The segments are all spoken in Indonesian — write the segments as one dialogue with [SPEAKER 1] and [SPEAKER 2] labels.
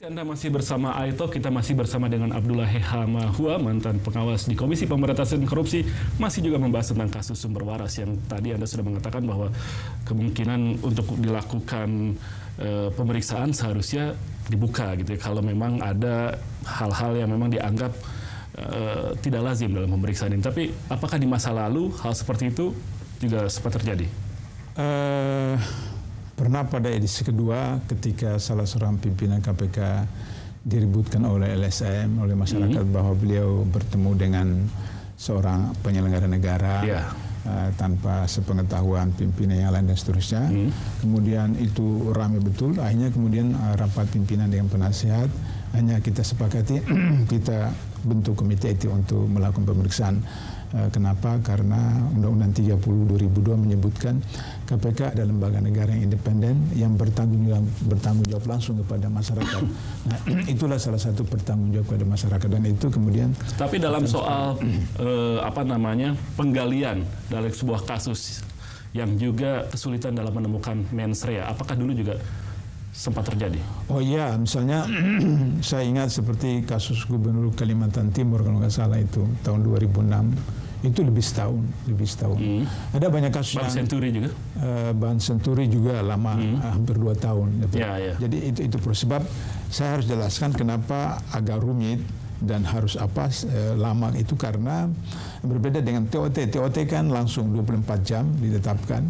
[SPEAKER 1] Anda masih bersama Aito, kita masih bersama dengan Abdullah Hehamahua, mantan pengawas di Komisi Pemberantasan Korupsi, masih juga membahas tentang kasus sumber waras yang tadi Anda sudah mengatakan bahwa kemungkinan untuk dilakukan pemeriksaan seharusnya dibuka gitu ya, kalau memang ada hal-hal yang memang dianggap tidak lazim dalam pemeriksaan ini. Tapi apakah di masa lalu hal seperti itu juga sempat terjadi?
[SPEAKER 2] Pernah pada edisi kedua ketika salah seorang pimpinan KPK diributkan oleh LSM, oleh masyarakat bahwa beliau bertemu dengan seorang penyelenggara negara tanpa sepengetahuan pimpinan yang lain dan seterusnya. Kemudian itu ramai betul, akhirnya kemudian rapat pimpinan dengan penasihat, hanya kita sepakati kita bentuk komite etik untuk melakukan pemeriksaan. Kenapa? Karena Undang-Undang 30 2002 menyebutkan KPK adalah lembaga negara yang independen yang bertanggung jawab langsung kepada masyarakat. Nah, itulah salah satu bertanggung jawab kepada masyarakat, dan itu kemudian.
[SPEAKER 1] Tapi dalam soal penggalian dalam sebuah kasus yang juga kesulitan dalam menemukan mens rea, apakah dulu juga sempat terjadi?
[SPEAKER 2] Oh iya, misalnya saya ingat seperti kasus Gubernur Kalimantan Timur kalau nggak salah itu tahun 2006, itu lebih setahun. Ada banyak kasus.
[SPEAKER 1] Bank Senturi juga?
[SPEAKER 2] Bank Senturi juga lama, hampir 2 tahun. Gitu. Jadi itu sebab saya harus jelaskan kenapa agak rumit dan harus lama itu, karena berbeda dengan TOT. TOT kan langsung 24 jam ditetapkan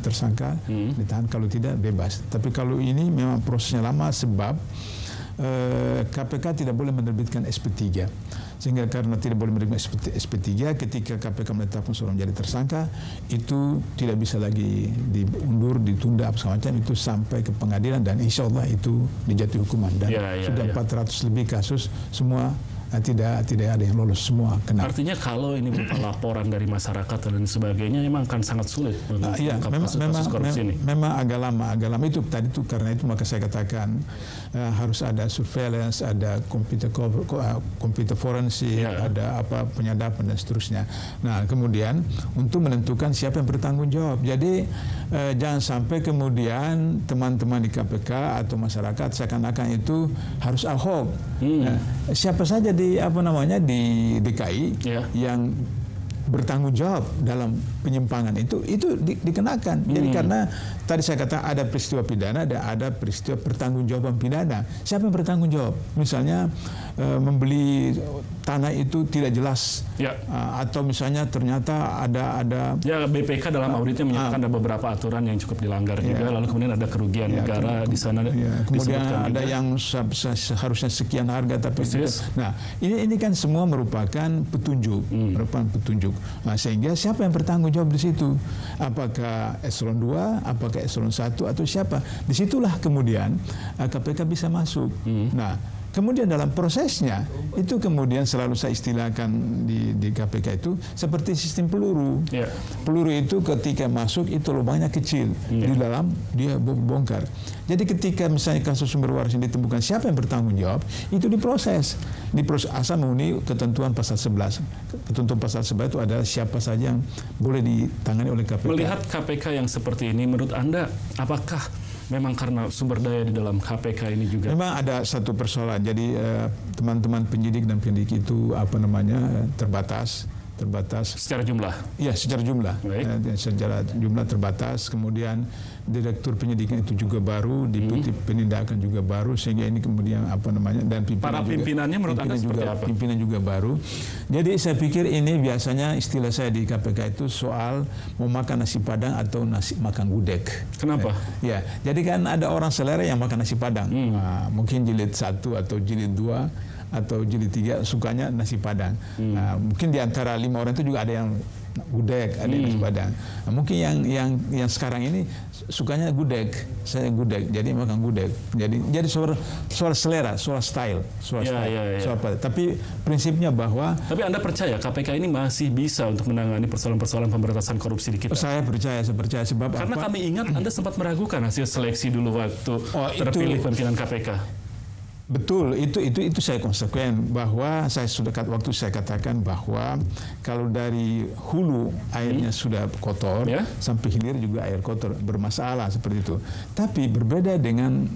[SPEAKER 2] tersangka, ditahan, kalau tidak bebas. Tapi kalau ini memang prosesnya lama sebab KPK tidak boleh menerbitkan SP3. Sehingga karena tidak boleh menerbitkan SP3, ketika KPK menetapkan seorang jadi tersangka, itu tidak bisa lagi diundur, ditunda, apa semacam itu sampai ke pengadilan, dan insya Allah itu dijatuhi hukuman. Dan sudah 400 lebih kasus, semua tidak ada yang lolos, semua kena.
[SPEAKER 1] Artinya kalau ini berupa laporan dari masyarakat dan sebagainya, memang akan sangat sulit untuk kasus korupsi ini.
[SPEAKER 2] Memang agak lama itu tadi itu, karena itu maka saya katakan harus ada surveillance, ada komputer forensik, ada penyadapan dan seterusnya. Nah, kemudian untuk menentukan siapa yang bertanggung jawab. Jadi jangan sampai kemudian teman-teman di KPK atau masyarakat seakan-akan itu harus Ahok. Siapa saja di DKI yang bertanggung jawab dalam penyimpangan itu dikenakan. Jadi karena tadi saya kata ada peristiwa pidana dan ada peristiwa pertanggungjawaban pidana. Siapa yang bertanggung jawab? Misalnya membeli tanah itu tidak jelas, atau misalnya ternyata ada
[SPEAKER 1] BPK dalam auditnya menyatakan ada beberapa aturan yang cukup dilanggar juga, lalu kemudian ada kerugian negara di sana.
[SPEAKER 2] Kemudian ada yang seharusnya sekian harga tapi nah ini kan semua merupakan petunjuk, Nah, sehingga siapa yang bertanggung jawab di situ? Apakah eselon 2, apakah eselon 1, atau siapa? Disitulah kemudian KPK bisa masuk. Nah, kemudian dalam prosesnya itu kemudian selalu saya istilahkan di KPK itu seperti sistem peluru. Peluru itu ketika masuk itu lubangnya kecil, di dalam dia bongkar. Jadi ketika misalnya kasus sumber waras yang ditemukan, siapa yang bertanggung jawab? Itu diproses asal memenuhi ketentuan pasal 11. Ketentuan pasal 11 itu adalah siapa saja yang boleh ditangani oleh KPK.
[SPEAKER 1] Melihat KPK yang seperti ini, menurut Anda apakah memang karena sumber daya di dalam KPK ini juga? Memang
[SPEAKER 2] ada satu persoalan. Jadi teman-teman penyidik dan pendidik itu terbatas
[SPEAKER 1] secara jumlah.
[SPEAKER 2] Iya, secara jumlah. Secara jumlah terbatas. Kemudian direktur penyidikan itu juga baru, deputi penindakan juga baru, sehingga ini kemudian dan
[SPEAKER 1] pimpinannya menurut Anda seperti apa?
[SPEAKER 2] Pimpinan juga baru. Jadi saya pikir ini biasanya istilah saya di KPK itu soal mau makan nasi padang atau makan gudeg.
[SPEAKER 1] Kenapa?
[SPEAKER 2] Jadi kan ada orang selera yang makan nasi padang. Nah, mungkin jilid 1 atau jilid 2 atau jilid 3 sukanya nasi padang. Nah, mungkin di antara 5 orang itu juga ada yang gudeg, ada yang nasi padang. Nah, mungkin yang sekarang ini sukanya gudeg, saya gudeg, jadi makan gudeg. Jadi soal selera, soal style. Tapi prinsipnya bahwa.
[SPEAKER 1] Tapi Anda percaya KPK ini masih bisa untuk menangani persoalan-persoalan pemberantasan korupsi di kita?
[SPEAKER 2] Saya percaya sebab
[SPEAKER 1] karena kami ingat Anda sempat meragukan hasil seleksi dulu waktu terpilih pimpinan KPK.
[SPEAKER 2] Betul, itu saya konsekuen bahwa saya sudah waktu saya katakan bahwa kalau dari hulu airnya sudah kotor, sampai hilir juga air kotor, bermasalah seperti itu. Tapi berbeda dengan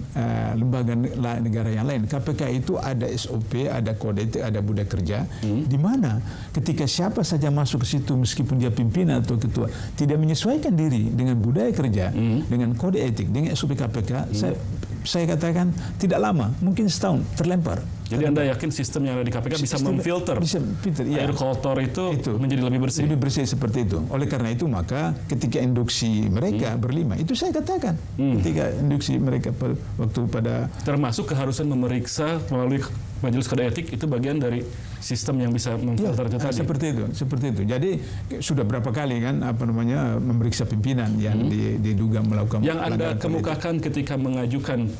[SPEAKER 2] lembaga negara yang lain. KPK itu ada SOP, ada kode etik, ada budaya kerja, di mana ketika siapa saja masuk ke situ meskipun dia pimpinan atau ketua tidak menyesuaikan diri dengan budaya kerja, dengan kode etik, dengan SOP KPK, saya katakan tidak lama, mungkin setahun terlempar.
[SPEAKER 1] Jadi Anda yakin sistem yang ada di KPK bisa memfilter air kotor itu menjadi lebih bersih? Lebih
[SPEAKER 2] bersih seperti itu. Oleh karena itu maka ketika induksi mereka berlima, itu saya katakan ketika induksi mereka waktu pada
[SPEAKER 1] termasuk keharusan memeriksa melalui Majelis Kode Etik itu bagian dari sistem yang bisa memfilter itu tadi.
[SPEAKER 2] Seperti itu. Jadi sudah berapa kali kan memeriksa pimpinan yang diduga melakukan
[SPEAKER 1] yang Anda kemukakan ketika mengajukan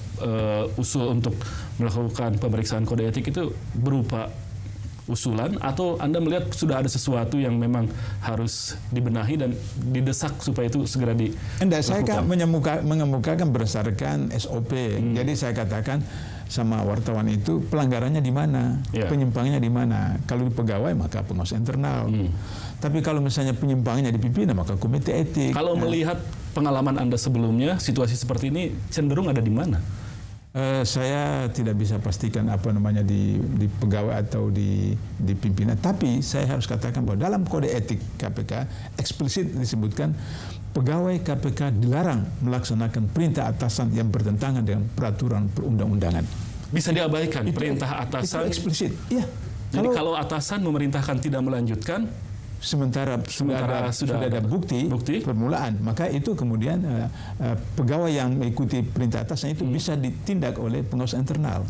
[SPEAKER 1] usul untuk melakukan pemeriksaan kode etik itu berupa usulan atau Anda melihat sudah ada sesuatu yang memang harus dibenahi dan didesak supaya itu segera dilakukan?
[SPEAKER 2] Saya kan mengemukakan berdasarkan SOP. Jadi saya katakan sama wartawan itu pelanggarannya di mana, penyimpangannya di mana. Kalau di pegawai maka pengawas internal. Tapi kalau misalnya penyimpangannya di pimpinan maka komite etik.
[SPEAKER 1] Kalau melihat pengalaman Anda sebelumnya, situasi seperti ini cenderung ada di mana?
[SPEAKER 2] Saya tidak bisa pastikan di pegawai atau di pimpinan. Tapi saya harus katakan bahwa dalam kode etik KPK eksplisit disebutkan pegawai KPK dilarang melaksanakan perintah atasan yang bertentangan dengan peraturan perundang-undangan.
[SPEAKER 1] Bisa diabaikan perintah atasan?
[SPEAKER 2] Itu eksplisit. Iya.
[SPEAKER 1] Jadi kalau atasan memerintahkan tidak melanjutkan,
[SPEAKER 2] sementara sudah ada bukti permulaan, maka itu kemudian pegawai yang mengikuti perintah atasnya itu bisa ditindak oleh pengawas internal.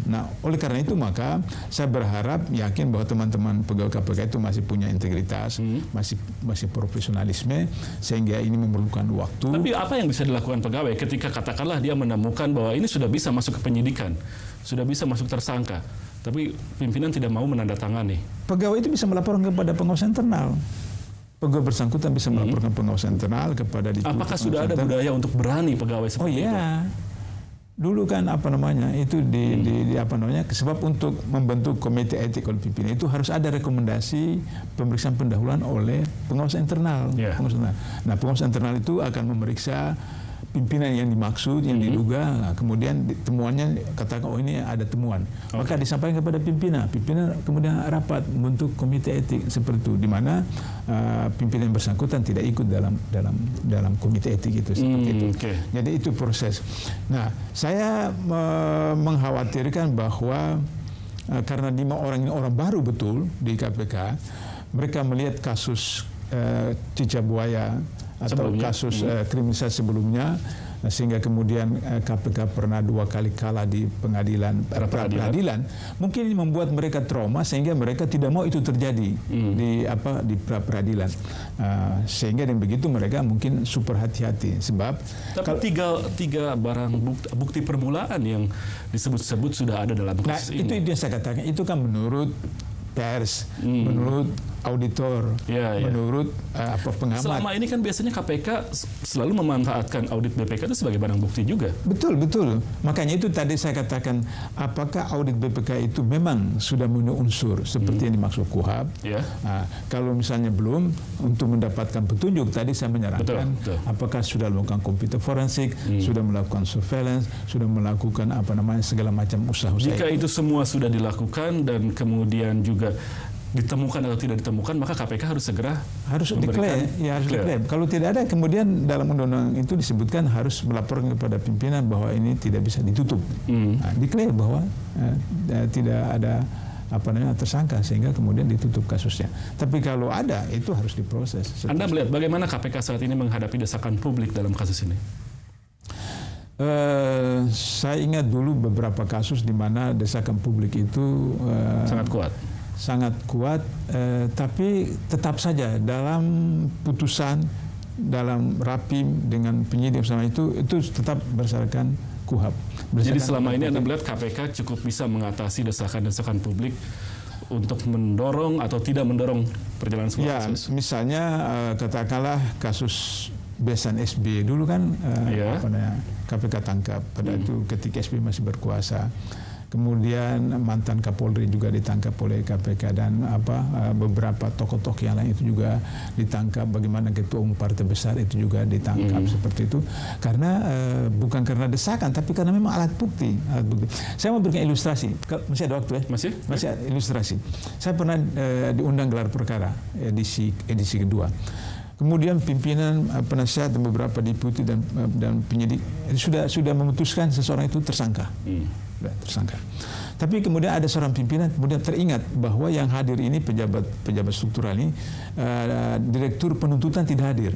[SPEAKER 2] Nah, oleh karena itu maka saya berharap yakin bahwa teman-teman pegawai KPK itu masih punya integritas, masih profesionalisme, sehingga ini memerlukan waktu.
[SPEAKER 1] Tapi apa yang bisa dilakukan pegawai ketika katakanlah dia menemukan bahwa ini sudah bisa masuk ke penyidikan, sudah bisa masuk tersangka, tapi pimpinan tidak mau menandatangani?
[SPEAKER 2] Pegawai itu bisa melaporkan kepada pengawas internal. Pegawai bersangkutan bisa melaporkan pengawas internal kepada
[SPEAKER 1] Apakah sudah ada budaya untuk berani pegawai seperti itu?
[SPEAKER 2] Dulu kan itu sebab untuk membentuk komite etik oleh pimpinan itu harus ada rekomendasi pemeriksaan pendahuluan oleh pengawas internal. Nah, pengawas internal itu akan memeriksa pimpinan yang dimaksud, yang diduga, nah, kemudian temuannya katakan ini ada temuan, maka disampaikan kepada pimpinan kemudian rapat membentuk komite etik seperti itu, di mana pimpinan bersangkutan tidak ikut dalam komite etik itu seperti itu. Jadi itu proses. Nah, saya mengkhawatirkan bahwa karena 5 orang ini orang baru betul di KPK, mereka melihat kasus cicak buaya atau kasus kriminalisasi sebelumnya, sehingga kemudian KPK pernah 2 kali kalah di pengadilan, mungkin ini membuat mereka trauma sehingga mereka tidak mau itu terjadi di pra-peradilan, sehingga dengan begitu mereka mungkin super hati-hati. Sebab
[SPEAKER 1] tapi tiga barang bukti permulaan yang disebut-sebut sudah ada dalam kasus ini.
[SPEAKER 2] Itu yang saya katakan, itu kan menurut pers, menurut auditor, menurut pengamat.
[SPEAKER 1] Selama ini kan biasanya KPK selalu memanfaatkan audit BPK itu sebagai barang bukti juga.
[SPEAKER 2] Betul. Makanya itu tadi saya katakan, apakah audit BPK itu memang sudah memenuhi unsur seperti yang dimaksud KUHAP? Nah, kalau misalnya belum, untuk mendapatkan petunjuk tadi saya menyarankan apakah sudah melakukan komputer forensik, sudah melakukan surveillance, sudah melakukan segala macam usaha-usaha.
[SPEAKER 1] Jika itu semua sudah dilakukan dan kemudian juga ditemukan atau tidak ditemukan, maka KPK harus segera
[SPEAKER 2] declare. Kalau tidak ada, kemudian dalam undang-undang itu disebutkan harus melaporkan kepada pimpinan bahwa ini tidak bisa ditutup. Declare bahwa tidak ada tersangka, sehingga kemudian ditutup kasusnya. Tapi kalau ada, itu harus diproses.
[SPEAKER 1] Anda melihat bagaimana KPK saat ini menghadapi desakan publik dalam kasus ini?
[SPEAKER 2] Saya ingat dulu beberapa kasus di mana desakan publik itu sangat kuat, tapi tetap saja dalam putusan, dalam rapim dengan penyidik sama itu tetap berdasarkan KUHAP.
[SPEAKER 1] Jadi selama ini Anda melihat KPK cukup bisa mengatasi desakan-desakan publik untuk mendorong atau tidak mendorong perjalanan sebuah kasus?
[SPEAKER 2] Misalnya katakanlah kasus besan SBY dulu kan KPK tangkap pada itu ketika SBY masih berkuasa. Kemudian mantan Kapolri juga ditangkap oleh KPK dan beberapa tokoh-tokoh yang lain itu juga ditangkap. Bagaimana ketua umum partai besar itu juga ditangkap seperti itu. Karena bukan karena desakan, tapi karena memang alat bukti. Saya mau berikan ilustrasi. Masih ada waktu ya? Masih ilustrasi. Saya pernah diundang gelar perkara edisi kedua. Kemudian pimpinan penasihat dan beberapa deputi dan penyidik sudah memutuskan seseorang itu tersangka. Tersangka. Tapi kemudian ada seorang pimpinan kemudian teringat bahwa yang hadir ini pejabat struktural ini direktur penuntutan tidak hadir.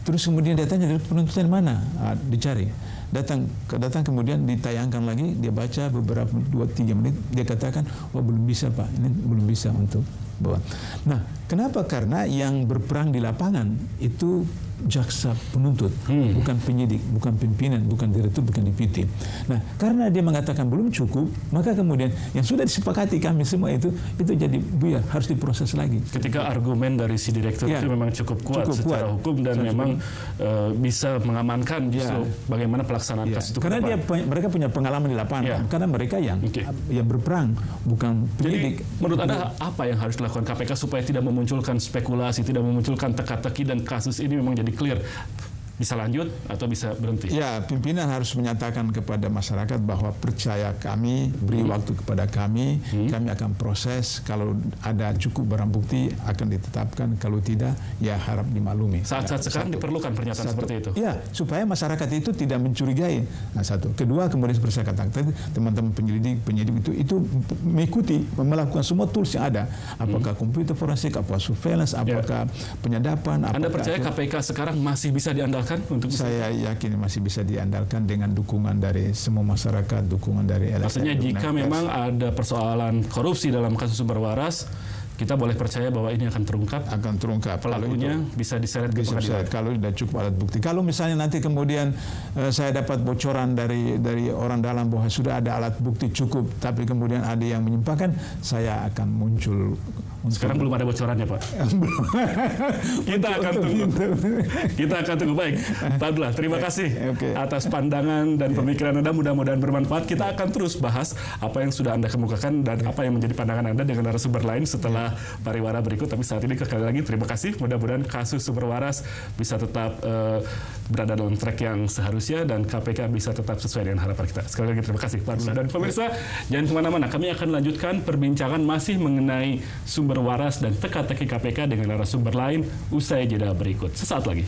[SPEAKER 2] Terus kemudian dia tanya direktur penuntutan mana? Dicari. Datang kemudian ditayangkan lagi, dia baca beberapa 2-3 menit, dia katakan, "Wah, belum bisa, Pak. Ini belum bisa untuk bawa." Nah, kenapa? Karena yang berperang di lapangan itu jaksa penuntut, bukan penyidik, bukan pimpinan, bukan direktur, bukan deputi. Nah, karena dia mengatakan belum cukup, maka kemudian yang sudah disepakati kami semua itu jadi buyar, harus diproses lagi.
[SPEAKER 1] Ketika argumen dari si direktur itu memang cukup kuat secara hukum dan memang bisa mengamankan justru bagaimana pelaksanaan kasus itu.
[SPEAKER 2] Karena mereka punya pengalaman di lapangan, karena mereka yang berperang, bukan penyidik.
[SPEAKER 1] Jadi, menurut Anda apa yang harus dilakukan KPK supaya tidak memunculkan spekulasi, tidak memunculkan teka-teki dan kasus ini memang jadi clear, bisa lanjut atau bisa berhenti?
[SPEAKER 2] Ya, pimpinan harus menyatakan kepada masyarakat bahwa percaya kami, beri waktu kepada kami, kami akan proses. Kalau ada cukup barang bukti akan ditetapkan, kalau tidak ya harap dimaklumi.
[SPEAKER 1] Saat-saat sekarang diperlukan pernyataan seperti itu.
[SPEAKER 2] Ya, supaya masyarakat itu tidak mencurigai. Nah, satu. Kedua, kemudian seperti saya katakan, teman-teman penyidik itu mengikuti, melakukan semua tools yang ada. Apakah komputer forensik, apakah surveillance, apakah penyadapan.
[SPEAKER 1] Anda percaya KPK sekarang masih bisa diandalkan?
[SPEAKER 2] Saya yakin masih bisa diandalkan dengan dukungan dari semua masyarakat, dukungan dari LSM.
[SPEAKER 1] Maksudnya jika memang ada persoalan korupsi dalam kasus sumber waras, kita boleh percaya bahwa ini akan terungkap.
[SPEAKER 2] Akan terungkap.
[SPEAKER 1] Pelakunya bisa diseret ke pengadilan.
[SPEAKER 2] Kalau sudah cukup alat bukti. Kalau misalnya nanti kemudian saya dapat bocoran dari orang dalam bahwa sudah ada alat bukti cukup, tapi kemudian ada yang menyimpangkan, saya akan muncul.
[SPEAKER 1] Sekarang belum ada bocorannya, Pak. Kita akan tunggu. Baik, Pak Abdullah, terima kasih atas pandangan dan pemikiran Anda. Mudah-mudahan bermanfaat. Kita akan terus bahas apa yang sudah Anda kemukakan dan apa yang menjadi pandangan Anda dengan narasumber lain setelah pariwara berikut. Tapi saat ini sekali lagi terima kasih. Mudah-mudahan kasus sumber waras bisa tetap berada dalam track yang seharusnya dan KPK bisa tetap sesuai dengan harapan kita. Sekali lagi terima kasih, Pak Abdullah. Dan pemirsa, jangan kemana-mana. Kami akan lanjutkan perbincangan masih mengenai sumber waras dan teka-teki KPK dengan narasumber lain usai jeda berikut. Sesaat lagi.